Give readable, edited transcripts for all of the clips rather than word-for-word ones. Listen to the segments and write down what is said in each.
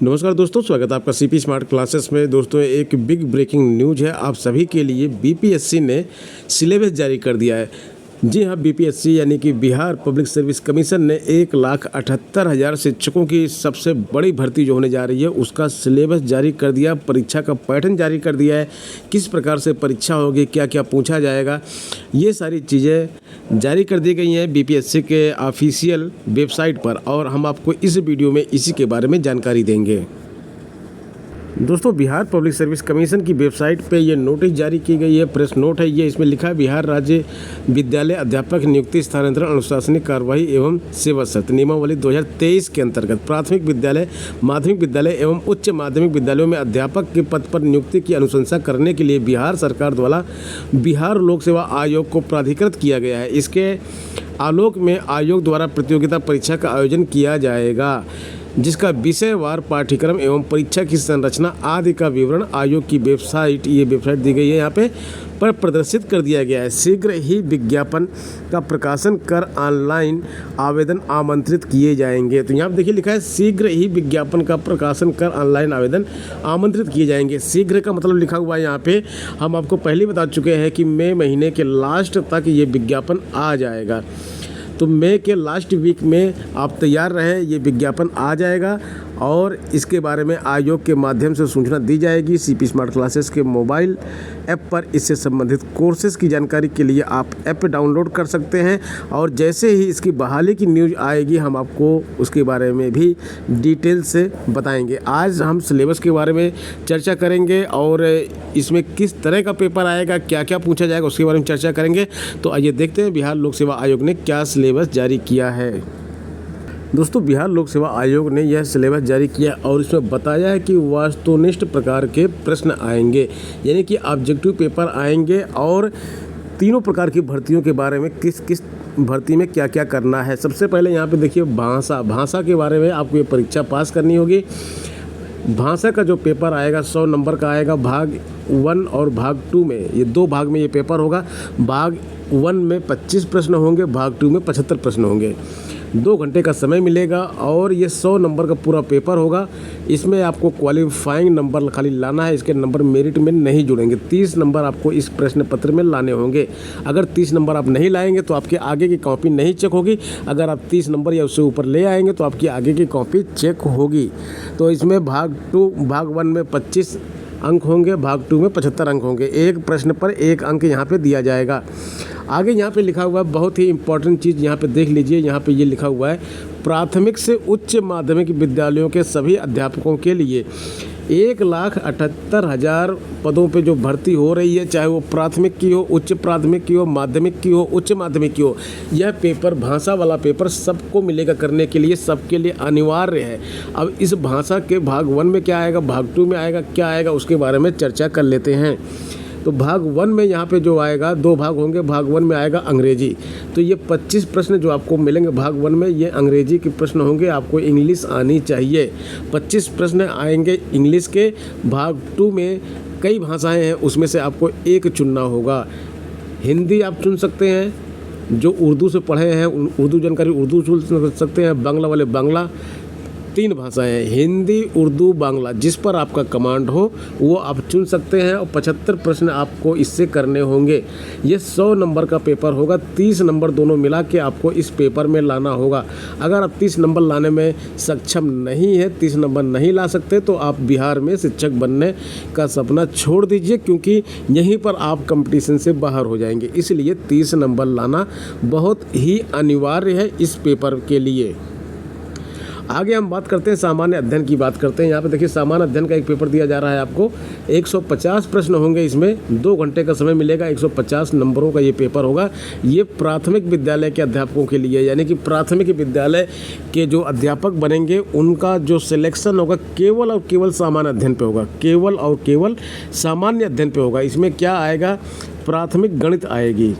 नमस्कार दोस्तों, स्वागत है आपका सीपी स्मार्ट क्लासेस में। दोस्तों, एक बिग ब्रेकिंग न्यूज़ है आप सभी के लिए। बीपीएससी ने सिलेबस जारी कर दिया है। जी हाँ, बीपीएससी यानी कि बिहार पब्लिक सर्विस कमीशन ने 1,78,000 शिक्षकों की सबसे बड़ी भर्ती जो होने जा रही है उसका सिलेबस जारी कर दिया। परीक्षा का पैटर्न जारी कर दिया है, किस प्रकार से परीक्षा होगी, क्या क्या पूछा जाएगा, ये सारी चीज़ें जारी कर दी गई हैं बीपीएससी के ऑफिशियल वेबसाइट पर, और हम आपको इस वीडियो में इसी के बारे में जानकारी देंगे। दोस्तों, बिहार पब्लिक सर्विस कमीशन की वेबसाइट पे ये नोटिस जारी की गई है, प्रेस नोट है ये। इसमें लिखा है बिहार राज्य विद्यालय अध्यापक नियुक्ति स्थानांतरण अनुशासनिक कार्यवाही एवं सेवा शर्त नियमावली 2023 के अंतर्गत प्राथमिक विद्यालय, माध्यमिक विद्यालय एवं उच्च माध्यमिक विद्यालयों में अध्यापक के पद पर नियुक्ति की अनुशंसा करने के लिए बिहार सरकार द्वारा बिहार लोक सेवा आयोग को प्राधिकृत किया गया है। इसके आलोक में आयोग द्वारा प्रतियोगिता परीक्षा का आयोजन किया जाएगा, जिसका विषयवार पाठ्यक्रम एवं परीक्षा की संरचना आदि का विवरण आयोग की वेबसाइट दी गई है यहाँ पे पर प्रदर्शित कर दिया गया है। शीघ्र ही विज्ञापन का प्रकाशन कर ऑनलाइन आवेदन आमंत्रित किए जाएंगे। तो यहाँ पे देखिए लिखा है शीघ्र ही विज्ञापन का प्रकाशन कर ऑनलाइन आवेदन आमंत्रित किए जाएंगे। शीघ्र का मतलब लिखा हुआ है यहाँ पे, हम आपको पहले बता चुके हैं कि मई महीने के लास्ट तक ये विज्ञापन आ जाएगा। तो मई के लास्ट वीक में आप तैयार रहें, ये विज्ञापन आ जाएगा और इसके बारे में आयोग के माध्यम से सूचना दी जाएगी। सीपी स्मार्ट क्लासेस के मोबाइल ऐप पर इससे संबंधित कोर्सेज़ की जानकारी के लिए आप ऐप डाउनलोड कर सकते हैं, और जैसे ही इसकी बहाली की न्यूज़ आएगी हम आपको उसके बारे में भी डिटेल से बताएंगे। आज हम सिलेबस के बारे में चर्चा करेंगे और इसमें किस तरह का पेपर आएगा, क्या क्या पूछा जाएगा, उसके बारे में चर्चा करेंगे। तो आइए देखते हैं बिहार लोक सेवा आयोग ने क्या सिलेबस जारी किया है। दोस्तों, बिहार लोक सेवा आयोग ने यह सिलेबस जारी किया और इसमें बताया है कि वस्तुनिष्ठ प्रकार के प्रश्न आएंगे, यानी कि ऑब्जेक्टिव पेपर आएंगे, और तीनों प्रकार की भर्तियों के बारे में किस किस भर्ती में क्या क्या करना है। सबसे पहले यहाँ पे देखिए भाषा के बारे में आपको ये परीक्षा पास करनी होगी। भाषा का जो पेपर आएगा 100 नंबर का आएगा। भाग 1 और भाग 2 में, ये 2 भाग में ये पेपर होगा। भाग 1 में 25 प्रश्न होंगे, भाग 2 में 75 प्रश्न होंगे। 2 घंटे का समय मिलेगा और ये 100 नंबर का पूरा पेपर होगा। इसमें आपको क्वालिफाइंग नंबर खाली लाना है, इसके नंबर मेरिट में नहीं जुड़ेंगे। 30 नंबर आपको इस प्रश्न पत्र में लाने होंगे। अगर 30 नंबर आप नहीं लाएंगे तो आपके आगे की कॉपी नहीं चेक होगी। अगर आप 30 नंबर या उससे ऊपर ले आएंगे तो आपकी आगे की कॉपी चेक होगी। तो इसमें भाग 1 में 25 अंक होंगे, भाग 2 में 75 अंक होंगे। एक प्रश्न पर 1 अंक यहाँ पे दिया जाएगा। आगे यहाँ पे लिखा हुआ है बहुत ही इंपॉर्टेंट चीज़, यहाँ पे देख लीजिए। यहाँ पे ये लिखा हुआ है प्राथमिक से उच्च माध्यमिक विद्यालयों के सभी अध्यापकों के लिए 1,78,000 पदों पे जो भर्ती हो रही है, चाहे वो प्राथमिक की हो, उच्च प्राथमिक की हो, माध्यमिक की हो, उच्च माध्यमिक की हो, यह पेपर भाषा वाला पेपर सबको मिलेगा करने के लिए, सबके लिए अनिवार्य है। अब इस भाषा के भाग 1 में क्या आएगा, भाग 2 में आएगा, क्या आएगा, उसके बारे में चर्चा कर लेते हैं। तो भाग 1 में यहाँ पे जो आएगा, 2 भाग होंगे। भाग 1 में आएगा अंग्रेजी। तो ये 25 प्रश्न जो आपको मिलेंगे भाग 1 में, ये अंग्रेजी के प्रश्न होंगे। आपको इंग्लिश आनी चाहिए। 25 प्रश्न आएंगे इंग्लिश के। भाग 2 में कई भाषाएं हैं, उसमें से आपको एक चुनना होगा। हिंदी आप चुन सकते हैं, जो उर्दू से पढ़े हैं उर्दू जानकारी उर्दू चुन सकते हैं। बांग्ला वाले बांग्ला। 3 भाषाएं, हिंदी, उर्दू, बांग्ला, जिस पर आपका कमांड हो वो आप चुन सकते हैं। और 75 प्रश्न आपको इससे करने होंगे। ये 100 नंबर का पेपर होगा। 30 नंबर दोनों मिला के आपको इस पेपर में लाना होगा। अगर आप 30 नंबर लाने में सक्षम नहीं है, 30 नंबर नहीं ला सकते, तो आप बिहार में शिक्षक बनने का सपना छोड़ दीजिए, क्योंकि यहीं पर आप कंपटीशन से बाहर हो जाएंगे। इसलिए 30 नंबर लाना बहुत ही अनिवार्य है इस पेपर के लिए। आगे हम बात करते हैं सामान्य अध्ययन की बात करते हैं। यहाँ पे देखिए सामान्य अध्ययन का एक पेपर दिया जा रहा है आपको। 150 प्रश्न होंगे इसमें। 2 घंटे का समय मिलेगा। 150 नंबरों का ये पेपर होगा। ये प्राथमिक विद्यालय के अध्यापकों के लिए, यानी कि प्राथमिक विद्यालय के जो अध्यापक बनेंगे उनका जो सिलेक्शन होगा केवल और केवल सामान्य अध्ययन पे होगा। केवल और केवल सामान्य अध्ययन पे होगा। इसमें क्या आएगा, प्राथमिक गणित आएगी,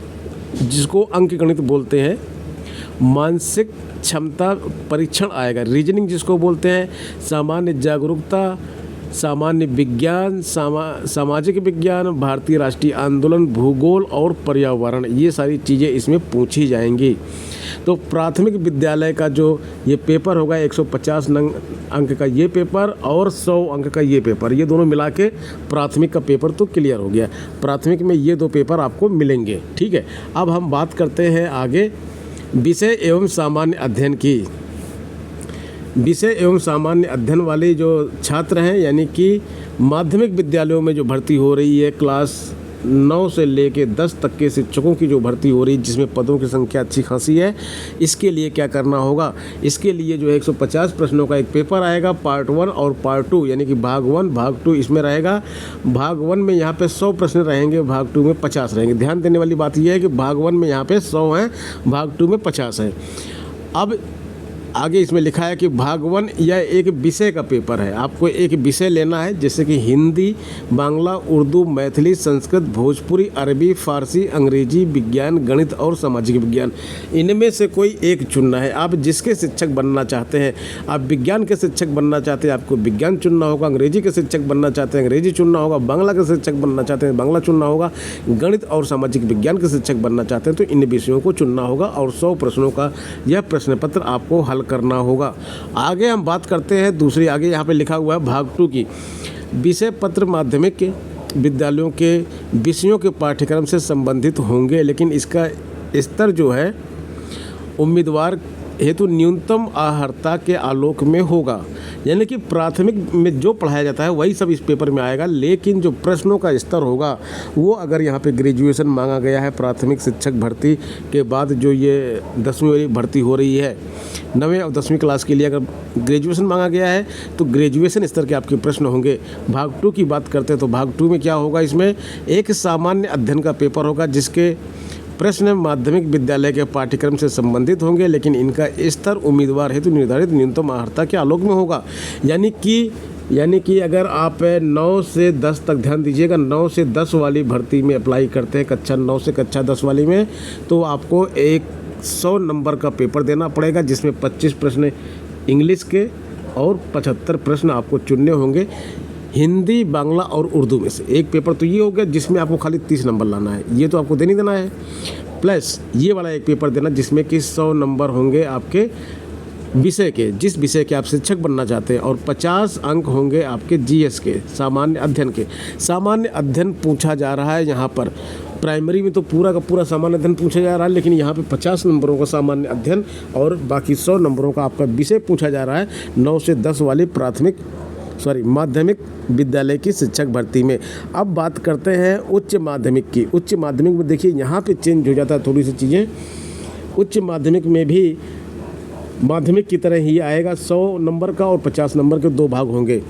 जिसको अंक गणित बोलते हैं। मानसिक क्षमता परीक्षण आएगा, रीजनिंग जिसको बोलते हैं। सामान्य जागरूकता, सामान्य विज्ञान, सामाजिक विज्ञान, भारतीय राष्ट्रीय आंदोलन, भूगोल और पर्यावरण, ये सारी चीज़ें इसमें पूछी जाएंगी। तो प्राथमिक विद्यालय का जो ये पेपर होगा 150 अंक का ये पेपर और 100 अंक का ये पेपर, ये दोनों मिला के प्राथमिक का पेपर तो क्लियर हो गया। प्राथमिक में ये 2 पेपर आपको मिलेंगे, ठीक है। अब हम बात करते हैं आगे विषय एवं सामान्य अध्ययन की। विषय एवं सामान्य अध्ययन वाले जो छात्र हैं, यानी कि माध्यमिक विद्यालयों में जो भर्ती हो रही है, क्लास 9 से लेके 10 तक के शिक्षकों की जो भर्ती हो रही है, जिसमें पदों की संख्या अच्छी खासी है, इसके लिए क्या करना होगा? इसके लिए जो है 150 प्रश्नों का एक पेपर आएगा, पार्ट 1 और पार्ट 2, यानी कि भाग 1 भाग 2 इसमें रहेगा। भाग 1 में यहाँ पे 100 प्रश्न रहेंगे, भाग 2 में 50 रहेंगे। ध्यान देने वाली बात यह है कि भाग 1 में यहाँ पे 100 हैं, भाग 2 में 50 हैं। अब आगे इसमें लिखा है कि भाग 1 यह एक विषय का पेपर है। आपको एक विषय लेना है, जैसे कि हिंदी, बांग्ला, उर्दू, मैथिली, संस्कृत, भोजपुरी, अरबी, फारसी, अंग्रेजी, विज्ञान, गणित और सामाजिक विज्ञान, इनमें से कोई एक चुनना है। आप जिसके शिक्षक बनना चाहते हैं, आप विज्ञान के शिक्षक बनना चाहते हैं, आपको विज्ञान चुनना होगा। अंग्रेजी के शिक्षक बनना चाहते हैं, अंग्रेजी चुनना होगा। बांग्ला के शिक्षक बनना चाहते हैं, बांग्ला चुनना होगा। गणित और सामाजिक विज्ञान के शिक्षक बनना चाहते हैं तो इन विषयों को चुनना होगा और 100 प्रश्नों का यह प्रश्न पत्र आपको हल करना होगा। आगे हम बात करते हैं दूसरी, आगे यहाँ पे लिखा हुआ है भाग 2 की। विषय पत्र माध्यमिक के विद्यालयों के विषयों के पाठ्यक्रम से संबंधित होंगे, लेकिन इसका स्तर जो है उम्मीदवार हेतु न्यूनतम अर्हता के आलोक में होगा। यानी कि प्राथमिक में जो पढ़ाया जाता है वही सब इस पेपर में आएगा, लेकिन जो प्रश्नों का स्तर होगा वो, अगर यहाँ पे ग्रेजुएशन मांगा गया है प्राथमिक शिक्षक भर्ती के बाद, जो ये 10वीं वाली भर्ती हो रही है 9वीं और 10वीं क्लास के लिए, अगर ग्रेजुएशन मांगा गया है तो ग्रेजुएशन स्तर के आपके प्रश्न होंगे। भाग 2 की बात करते हैं तो भाग 2 में क्या होगा? इसमें एक सामान्य अध्ययन का पेपर होगा, जिसके प्रश्न माध्यमिक विद्यालय के पाठ्यक्रम से संबंधित होंगे, लेकिन इनका स्तर उम्मीदवार हेतु निर्धारित न्यूनतम अर्हता के आलोक में होगा। यानी कि अगर आप 9 से 10 तक, ध्यान दीजिएगा, 9 से 10 वाली भर्ती में अप्लाई करते हैं, कक्षा 9 से कक्षा 10 वाली में, तो आपको 100 नंबर का पेपर देना पड़ेगा, जिसमें 25 प्रश्न इंग्लिश के और 75 प्रश्न आपको चुनने होंगे हिंदी, बांग्ला और उर्दू में से। एक पेपर तो ये हो गया जिसमें आपको खाली 30 नंबर लाना है, ये तो आपको देना है, प्लस ये वाला एक पेपर देना जिसमें कि 100 नंबर होंगे आपके विषय के, जिस विषय के आप शिक्षक बनना चाहते हैं, और 50 अंक होंगे आपके जीएस के, सामान्य अध्ययन के। सामान्य अध्ययन पूछा जा रहा है यहाँ पर, प्राइमरी में तो पूरा का पूरा सामान्य अध्ययन पूछा जा रहा है, लेकिन यहाँ पे 50 नंबरों का सामान्य अध्ययन और बाकी 100 नंबरों का आपका विषय पूछा जा रहा है 9 से 10 वाली माध्यमिक विद्यालय की शिक्षक भर्ती में। अब बात करते हैं उच्च माध्यमिक की। उच्च माध्यमिक में देखिए यहाँ पे चेंज हो जाता है थोड़ी सी चीज़ें। उच्च माध्यमिक में भी माध्यमिक की तरह ही आएगा, 100 नंबर का और 50 नंबर के 2 भाग होंगे।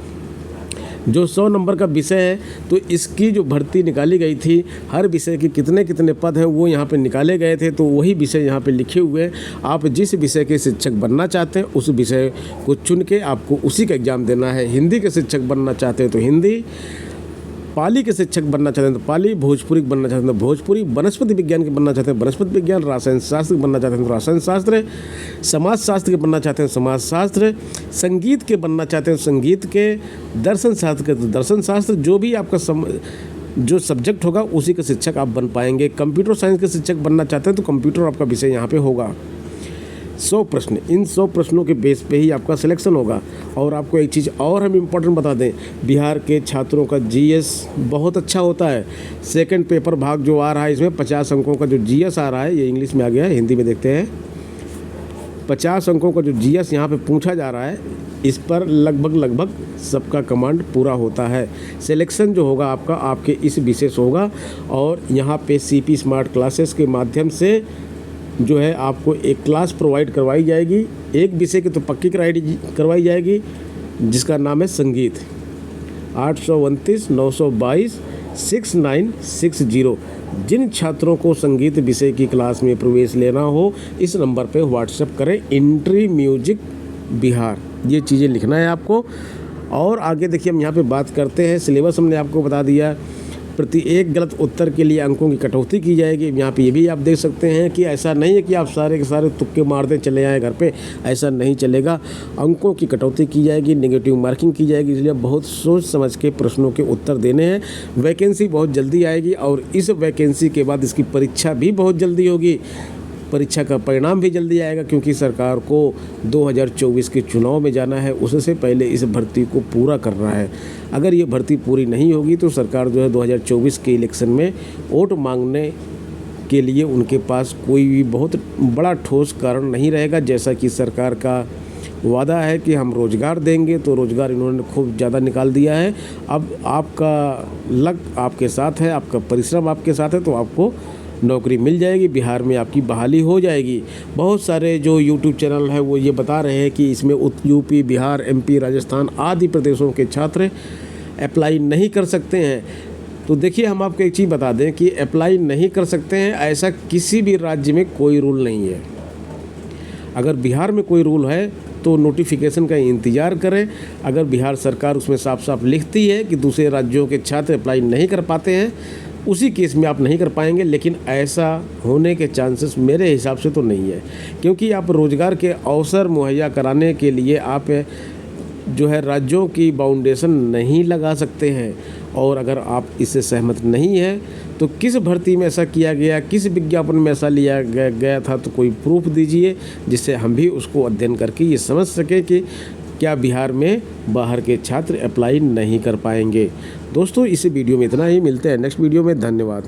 जो 100 नंबर का विषय है तो इसकी जो भर्ती निकाली गई थी, हर विषय के कितने कितने पद हैं वो यहाँ पे निकाले गए थे, तो वही विषय यहाँ पे लिखे हुए हैं। आप जिस विषय के शिक्षक बनना चाहते हैं उस विषय को चुन के आपको उसी का एग्ज़ाम देना है। हिंदी के शिक्षक बनना चाहते हैं तो हिंदी, पाली के शिक्षक बनना चाहते हैं तो पाली, भोजपुरी बनना चाहते हैं तो भोजपुरी, वनस्पति विज्ञान के बनना चाहते हैं वनस्पति विज्ञान, रसायन शास्त्र के बनना चाहते हैं तो रसायन शास्त्र, समाज शास्त्र के बनना चाहते हैं समाज शास्त्र, संगीत के बनना चाहते हैं संगीत के, दर्शन शास्त्र के तो दर्शन शास्त्र। जो भी आपका जो सब्जेक्ट होगा उसी का शिक्षक आप बन पाएंगे। कंप्यूटर साइंस के शिक्षक बनना चाहते हैं तो कंप्यूटर आपका विषय यहाँ पे होगा। 100 प्रश्न, इन 100 प्रश्नों के बेस पे ही आपका सिलेक्शन होगा। और आपको एक चीज़ और हम इम्पोर्टेंट बता दें, बिहार के छात्रों का जीएस बहुत अच्छा होता है। सेकंड पेपर भाग जो आ रहा है इसमें 50 अंकों का जो जीएस आ रहा है, ये इंग्लिश में आ गया है, हिंदी में देखते हैं। 50 अंकों का जो जीएस यहाँ पे पूछा जा रहा है, इस पर लगभग सबका कमांड पूरा होता है। सिलेक्शन जो होगा आपका आपके इस विषय से होगा। और यहाँ पे सीपी स्मार्ट क्लासेस के माध्यम से जो है आपको एक क्लास प्रोवाइड करवाई जाएगी, एक विषय की तो पक्की करवाई जाएगी, जिसका नाम है संगीत। 829 922 6960। जिन छात्रों को संगीत विषय की क्लास में प्रवेश लेना हो इस नंबर पे व्हाट्सएप करें, एंट्री म्यूजिक बिहार, ये चीज़ें लिखना है आपको। और आगे देखिए हम यहाँ पे बात करते हैं, सिलेबस हमने आपको बता दिया। प्रति एक गलत उत्तर के लिए अंकों की कटौती की जाएगी। यहाँ पे ये भी आप देख सकते हैं कि ऐसा नहीं है कि आप सारे के सारे तुक्के मारते चले आए घर पे, ऐसा नहीं चलेगा। अंकों की कटौती की जाएगी, नेगेटिव मार्किंग की जाएगी, इसलिए बहुत सोच समझ के प्रश्नों के उत्तर देने हैं। वैकेंसी बहुत जल्दी आएगी और इस वैकेंसी के बाद इसकी परीक्षा भी बहुत जल्दी होगी। परीक्षा का परिणाम भी जल्दी आएगा क्योंकि सरकार को 2024 के चुनाव में जाना है, उससे पहले इस भर्ती को पूरा करना है। अगर ये भर्ती पूरी नहीं होगी तो सरकार जो है 2024 के इलेक्शन में वोट मांगने के लिए उनके पास कोई भी बहुत बड़ा ठोस कारण नहीं रहेगा। जैसा कि सरकार का वादा है कि हम रोज़गार देंगे, तो रोज़गार इन्होंने खूब ज़्यादा निकाल दिया है। अब आपका लक आपके साथ है, आपका परिश्रम आपके साथ है, तो आपको नौकरी मिल जाएगी, बिहार में आपकी बहाली हो जाएगी। बहुत सारे जो यूट्यूब चैनल है वो ये बता रहे हैं कि इसमें यूपी, बिहार, एमपी, राजस्थान आदि प्रदेशों के छात्र अप्लाई नहीं कर सकते हैं। तो देखिए, हम आपको एक चीज़ बता दें कि अप्लाई नहीं कर सकते हैं ऐसा किसी भी राज्य में कोई रूल नहीं है। अगर बिहार में कोई रूल है तो नोटिफिकेशन का इंतज़ार करें। अगर बिहार सरकार उसमें साफ साफ लिखती है कि दूसरे राज्यों के छात्र अप्लाई नहीं कर पाते हैं, उसी केस में आप नहीं कर पाएंगे। लेकिन ऐसा होने के चांसेस मेरे हिसाब से तो नहीं है, क्योंकि आप रोज़गार के अवसर मुहैया कराने के लिए आप जो है राज्यों की बाउंडेशन नहीं लगा सकते हैं। और अगर आप इससे सहमत नहीं हैं तो किस भर्ती में ऐसा किया गया, किस विज्ञापन में ऐसा लिया गया था, तो कोई प्रूफ दीजिए जिससे हम भी उसको अध्ययन करके ये समझ सकें कि क्या बिहार में बाहर के छात्र अप्लाई नहीं कर पाएंगे। दोस्तों, इस वीडियो में इतना ही, मिलते हैं नेक्स्ट वीडियो में। धन्यवाद।